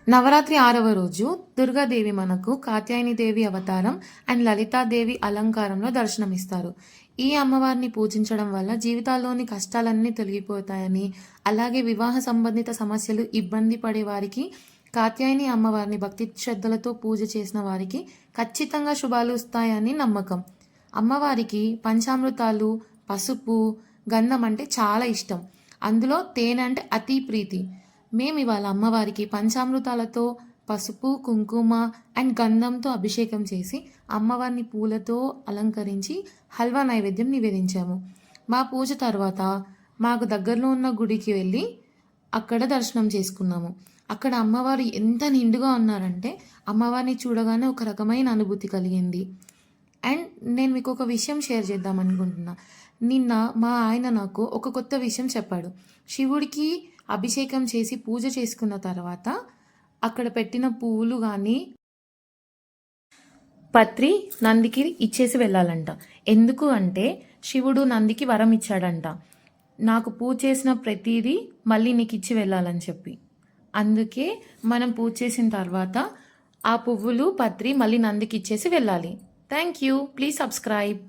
నవరాత్రి 6వ రోజు దుర్గాదేవి మనకు కాత్యాయని అవతారం అండ్ లలితాదేవి అలంకారంలో దర్శనమిస్తారు. ఈ అమ్మవారిని పూజించడం వల్ల జీవితాల్లోని కష్టాలన్నీ తొలగిపోతాయని, అలాగే వివాహ సంబంధిత సమస్యలు ఇబ్బంది పడే వారికి కాత్యాయని అమ్మవారిని భక్తి శ్రద్ధలతో పూజ చేసిన వారికి ఖచ్చితంగా శుభాలు వస్తాయని నమ్మకం. అమ్మవారికి పంచామృతాలు, పసుపు, గంధం అంటే చాలా ఇష్టం. అందులో తేనె అంటే అతి ప్రీతి. మేము ఇవాళ అమ్మవారికి పంచామృతాలతో పసుపు, కుంకుమ అండ్ గంధంతో అభిషేకం చేసి అమ్మవారిని పూలతో అలంకరించి హల్వా నైవేద్యం నివేదించాము. మా పూజ తర్వాత మాకు దగ్గరలో ఉన్న గుడికి వెళ్ళి అక్కడ దర్శనం చేసుకున్నాము. అక్కడ అమ్మవారు ఎంత నిండుగా ఉన్నారంటే అమ్మవారిని చూడగానే ఒక రకమైన అనుభూతి కలిగింది. అండ్ నేను మీకు ఒక విషయం షేర్ చేద్దాం అనుకుంటున్నా. నిన్న మా ఆయన నాకు ఒక కొత్త విషయం చెప్పాడు. శివుడికి అభిషేకం చేసి పూజ చేసుకున్న తర్వాత అక్కడ పెట్టిన పువ్వులు కానీ పత్రి నందికి ఇచ్చేసి వెళ్ళాలంట. ఎందుకు అంటే శివుడు నందికి వరం ఇచ్చాడంట, నాకు పూజ చేసిన ప్రతిదీ మళ్ళీ నీకు ఇచ్చి వెళ్ళాలని చెప్పి. అందుకే మనం పూజ చేసిన తర్వాత ఆ పువ్వులు పత్రి మళ్ళీ నందికి ఇచ్చేసి వెళ్ళాలి. Thank you. Please subscribe.